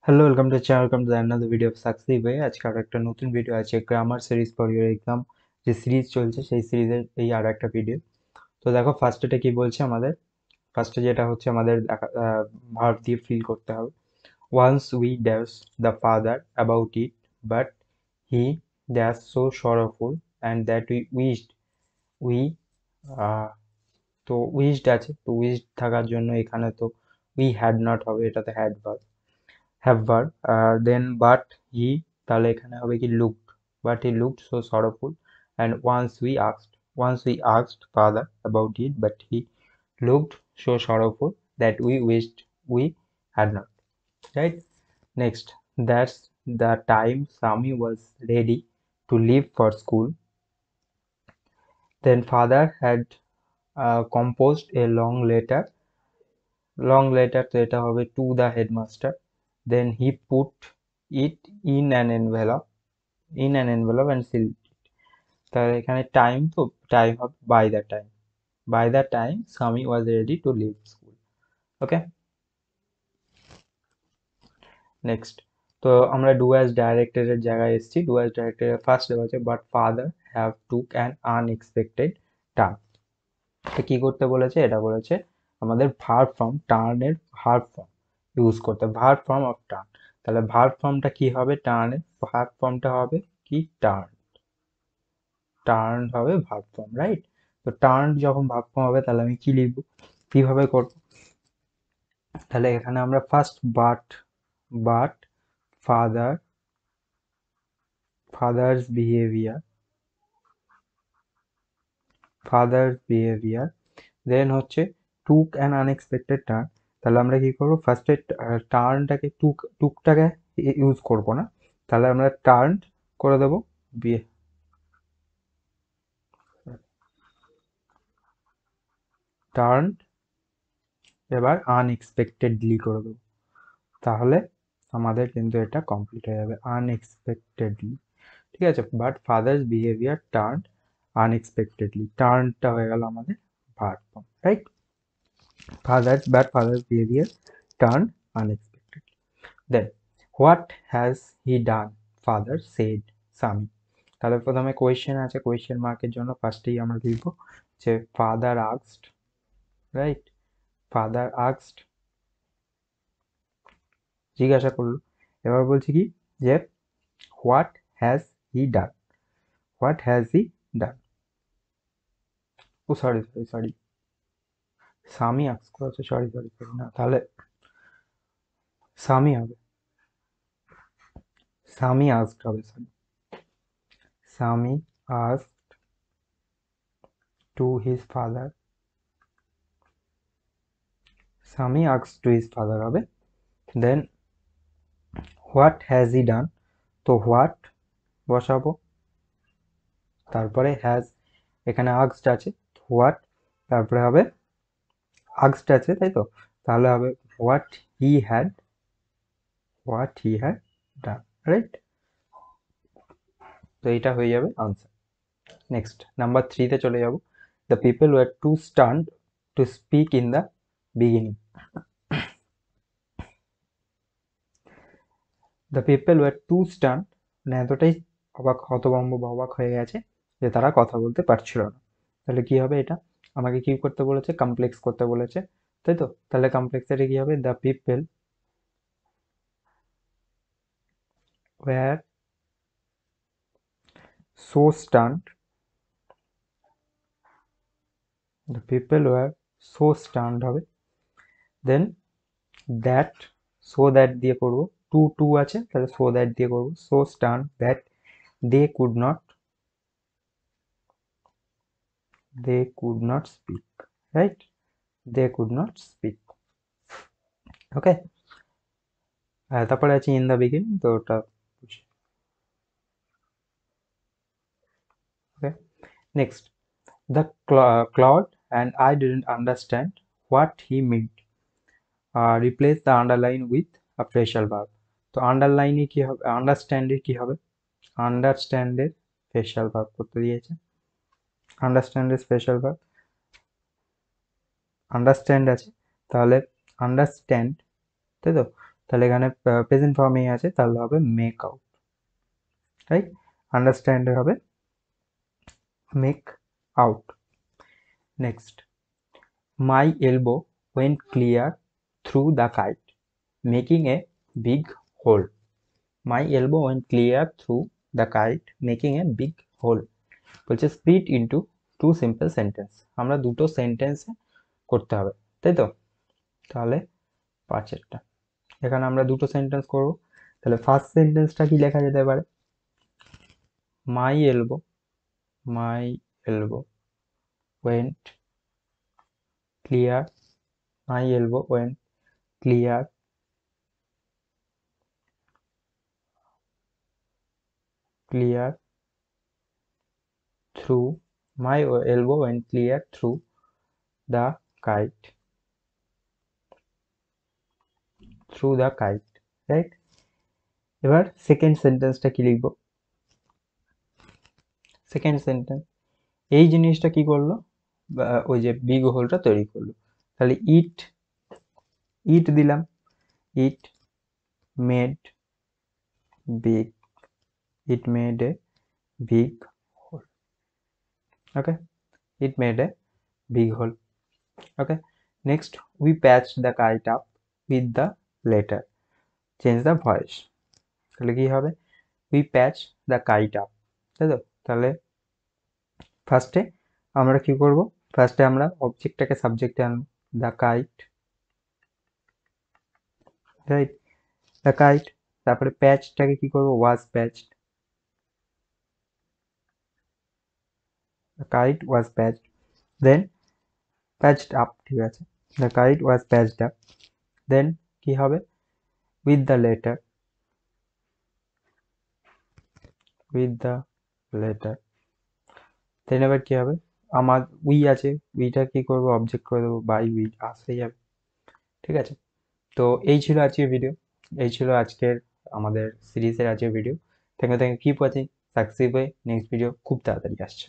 Hello, welcome to channel, welcome to another video of success ভাই। আজকে আরো একটা নতুন ভিডিও আছে, grammar series for your exam যে সিরিজ চলছে সেই সিরিজের এই আরো একটা ভিডিও। তো দেখো ফার্স্টেটা কি বলছে আমাদের। ফার্স্টে যেটা হচ্ছে আমাদের ভার্ব দিয়ে ফিল করতে হবে। Once we dash the father about it, but he dash so sorrowful and that we তো উইশড আছে, তো উইশড থাকার জন্য এখানে তো উই হ্যাড নট হবে, এটাতে had verb have verb, then but he, তাহলে এখানে হবে কি looked, but he looked so sorrowful, and once we asked father about it, but he looked so sorrowful that we wished we had not. Right? Next, that's the time Sami was ready to leave for school. Then father had composed a long letter, তো এটা হবে to the headmaster. Then he put it in an envelope and sealed it. তাহলে এখানে time, তো time হবে by the time Sammy was ready to leave school. Okay, next. তো আমরা do as ডাইরেক্টেডের জায়গায় এসেছি। ডু অ্যাজ ডাইরেক্টেডের ফার্স্ট আছে but father have took an unexpected turn. তো কি করতে বলেছে, এটা বলেছে আমাদের ভার্ব ফর্ম টার্নের ভার্ব ফর্ম ইউজ করতে, ভার্ব ফর্ম অফ টার্ন। তাহলে ভার্ব ফর্মটা কি হবে, টার্নের ভার্ব ফর্মটা হবে কি টার্ন হবে ভার্ব ফর্ম, রাইট? তো টার্ন যখন ভার্ব ফর্ম হবে তাহলে আমি কি লিখবো, কিভাবে করব? তাহলে এখানে আমরা first but father father's behaviour then হচ্ছে টুক অ্যান আনএক্সপেক্টেড টার্ন। তাহলে আমরা কি করবো, ফার্স্টে টার্নটাকে টুকটাকে ইউজ করব না, তাহলে আমরা টার্ন করে দেবো টার্ন, এবার আনএক্সপেক্টেডলি করে দেবো। তাহলে আমাদের কিন্তু এটা কমপ্লিট হয়ে যাবে আনএক্সপেক্টেডলি। ঠিক আছে, but father's behaviour turn unexpectedly, টার্নটা হয়ে গেল আমাদের verb form, right? Father's behaviour turn unexpectedly. Then what has he done, father said Sammy. তাহলে প্রথমে কোয়েশ্চেন আছে, কোয়েশ্চেন মার্কের জন্য ফার্স্টেই আমরা লিখব যে father asked, right? Father asked, জিজ্ঞাসা করলো। এবার বলছি কি যে what has he done, what has he done, oh sorry Sammy ask করেছে, সরি না, তাহলে সামি হবে, সামি আস্কড হবে, Sammy asked to his father, Sammy asked to his father হবে। দেন হোয়াট হ্যাজ হি ডান, তো হোয়াট বসাবো, তারপরে has, এখানে আস্কড আছে, হোয়াট, তারপরে হবে আস্কড আছে, তাই তো? তাহলে হবে what he had done, right? তো এইটা হয়ে যাবে আনসার। নেক্সট নাম্বার 3 তে চলে যাব। The people were too stunned to speak in the beginning. The people were too stunned, মানে এতটাই হতভম্ব বা অবাক হয়ে গেছে যে তারা কথা বলতে পারছিল না। তাহলে কি হবে, এটা আমাকে কি করতে বলেছে, কমপ্লেক্স করতে বলেছে, তাই তো? তাহলে কমপ্লেক্সের কি হবে, the people war so stand, the people war so stand হবে। দেন দ্যাট, সো দ্যাট দিয়ে করবো, টু আছে তাহলে সো দ্যাট দিয়ে করবো, so stand that they could not speak, right? They could not speak. Okay, তারপরে আছে ইন দ্য বিগিনিং, তো ওটা okay. Next, the cloud and I didn't understand what he meant, replace the underline with a special verb. তো আন্ডারলাইনে কি হবে, আন্ডারস্ট্যান্ডের কি হবে, আন্ডারস্ট্যান্ডের স্পেশাল ভার্ব করতে দিয়েছে, আন্ডারস্ট্যান্ডের স্পেশাল ভার্ব আন্ডারস্ট্যান্ড আছে, তাহলে আন্ডারস্ট্যান্ড, তাই তো? তাহলে এখানে প্রেজেন্ট ফর্মেই আছে, তাহলে হবে মেক আউট, রাইট? আন্ডারস্ট্যান্ড হবে make out. Next, my elbow went clear through the kite making a big hole. My elbow went clear through the kite making a big hole. বলছে split into two simple sentence, আমরা দুটো সেন্টেন্সে করতে হবে, তাই তো? তাহলে 5-এরটা এখানে আমরা দুটো সেন্টেন্স করব। তাহলে ফার্স্ট সেন্টেন্সটা কি লেখা যেতে পারে? My elbow went clear, my elbow went clear through, my elbow went clear through the kite, right? এবার সেকেন্ড সেন্টেন্সটা কি লিখবো? সেকেন্ড সেন্টেন্স এই জিনিসটা কি করলো, ওই যে বিগ হোলটা তৈরি করলো। তাহলে ইট দিলাম, it made big, it made a big whole. Okay, it made a big whole. Okay, next, we patch the kite up with the letter change the voice. তাহলে কি হবে? We patch the kite up, তাই তো? তাহলে ফার্স্টে আমরা কি করব? ফার্স্টে আমরা অবজেক্টটাকে সাবজেক্টে আনবো, the kite, right? The kite. তারপরে প্যাচটাকে কি করব? Was patched, the kite was patched. Then patched up, ঠিক আছে, the kite was patched up. Then কি হবে? উইথ দ্য লেটার, দেন এবার কি হবে? আমার উই আছে, উইটা কি করবো? অবজেক্ট করে দেবো, বাই উই আসতে যাবে, ঠিক আছে? তো এই ছিল আজকের ভিডিও, এই ছিল আজকের আমাদের সিরিজের আজকের video. Thank you, keep watching succeed bye. Next video খুব তাড়াতাড়ি আসছে।